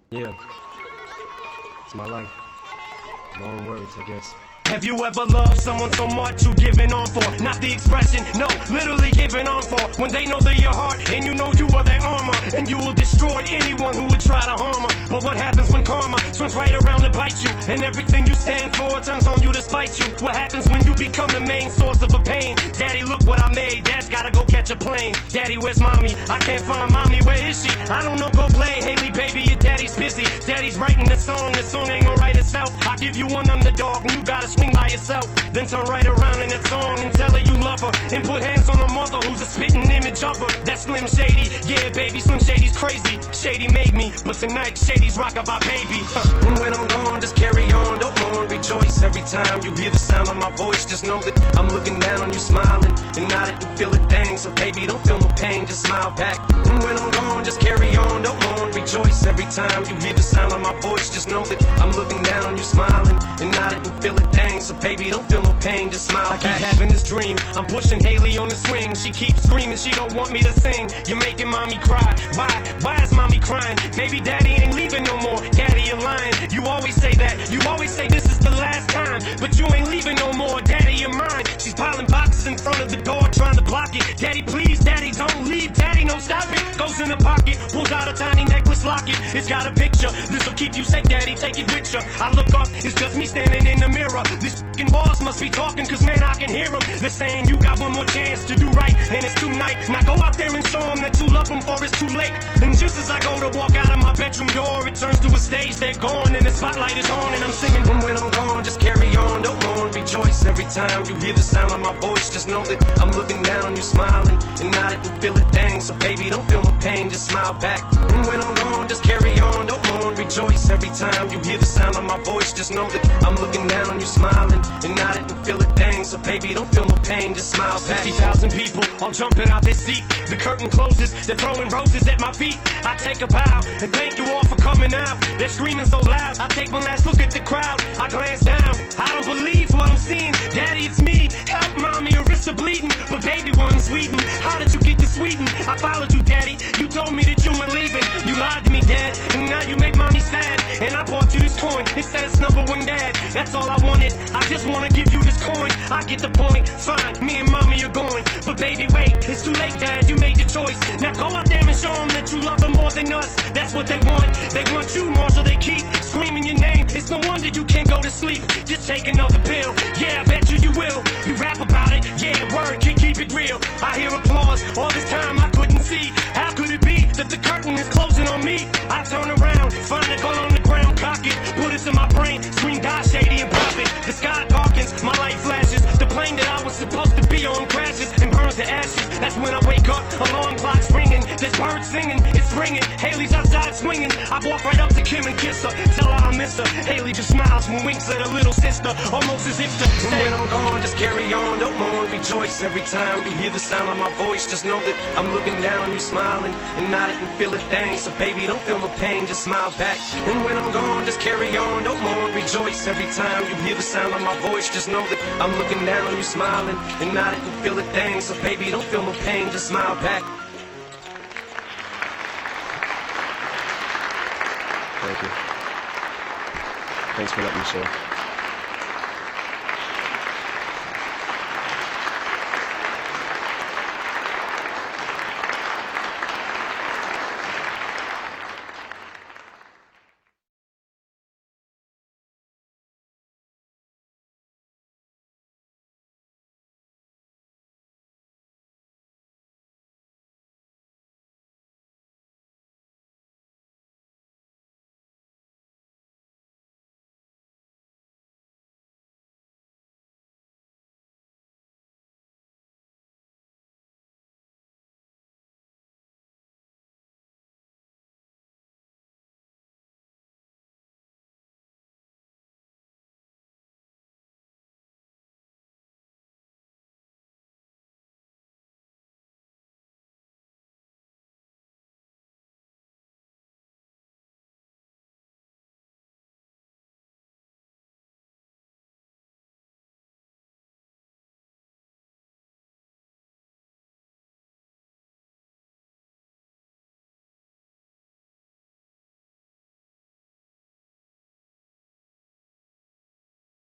Yeah, it's my life. Long words, I guess. Have you ever loved someone so much you giving on for? Not the expression, no, literally giving on for. When they know they're your heart and you know you are their armor, and you will destroy anyone who would try to harm her. But what happens when karma swings right around to bite you, and everything you stand for turns on you to spite you? What happens when you become the main source of a pain? Daddy, look what I made. Dad's gotta go catch a plane. Daddy, where's mommy? I can't find mommy. Where is she? I don't know, go play. Haley, baby, your daddy's busy. Daddy's writing the song ain't gonna write itself. I give you one underdog and you gotta swing by yourself. Then turn right around in that song and tell her you love her, and put hands on her mother who's a spitting image of her. That's Slim Shady. Yeah, baby, Slim Shady's crazy. Shady made me, but tonight Shady's rockin' my baby. And when I'm gone, just carry on, don't mourn, rejoice. Every time you hear the sound of my voice, just know that I'm looking down on you, smiling, and not that you feel a thing. So baby, don't feel no pain, just smile back. And when I'm gone, just carry on, don't mourn, rejoice. Every time you hear the sound of my voice, just know that I'm looking down on you, smiling, and not that you feel a thing. So baby, don't feel no pain, just smile back. I keep having this dream, I'm pushing Haley on the swing. She keeps screaming, she don't want me to sing. You're making mommy cry. Why is mommy crying? Baby, daddy ain't leaving no more. Daddy, you're lying. You always say that. You always say this is the last time, but you ain't leaving no more. Daddy, you're mine. She's piling boxes in front of the door, trying to block it. Daddy, please, daddy, don't leave. Daddy, no, stop it. Goes in the pocket, pulls out a tiny necklace locket. It's got a picture. This'll keep you safe, daddy. Take it with you. I look up, it's just me standing in the mirror. This fucking boss must be talking, cause man, I can hear him. They're saying you got one more chance to do right, and it's tonight. Now go out there and show them that you love them, for it's too late. And just as I go to walk out of my bedroom door, it turns to a stage, they're gone, and the spotlight is on, and I'm singing. And when I'm gone, just carry on, don't mourn, rejoice. Every time you hear the sound of my voice, just know that I'm looking down on you, smiling, and not that you feel a thing. So baby, don't feel no pain, just smile back. And when I'm gone, just carry on, don't mourn, rejoice. Every time you hear the sound of my voice, just know that I'm looking down on you, smiling, and not that you feel a thing. So baby, don't feel no pain, just smile back. 50,000 people all jumping out their seat. The curtain closes, they're throwing roses at my feet. I take a bow and thank you all for coming out. They're screaming so loud, I take one last look at the crowd. I glance down, I don't believe what I'm seeing. Daddy, it's me, help mommy, her wrists are bleeding. But baby, wasn't Sweden, how did you get to Sweden? I followed you, daddy, you told me that you were leaving. You lied to me, dad, and now you make mommy sad. And I bought you this coin, it says #1 dad. That's all I wanted, I just wanna give you this coin. I get the point, fine, me and mommy are going. But baby, wait, it's too late, dad, you made your choice. Now go out there and show them that you love them more than us. That's what they want you more, so they keep screaming your name. It's no wonder you can't go to sleep, just take another pill. Yeah, I bet you will, you rap about it, yeah, word, can keep it real. I hear applause, all this time I couldn't see. How could it be that the curtain is closing on me? I turn around, find a gun on the ground, cock it, put it to my brain, scream die Shady and pop it. The sky darkens, my light flashes, the plane that I was supposed to be on crashes and burns to ashes. That's when I wake up, alarm clock's ringing, there's birds singing, it's ringing, Haley's outside swinging. I walk right up to Kim and kiss her, tell her I miss her. Haley just smiles and winks at her little sister, almost as if to say, when I'm gone, just carry on, don't mourn, rejoice. Every time you hear the sound of my voice, just know that I'm looking down on you, smiling, and not that you feel a thing. So baby, don't feel no pain, just smile back. And when I'm gone, just carry on, don't mourn, rejoice. Every time you hear the sound of my voice, just know that I'm looking down on you, smiling, and not that you feel a thing. So baby, don't feel no pain, just smile back. Thank you. Thanks for letting me share.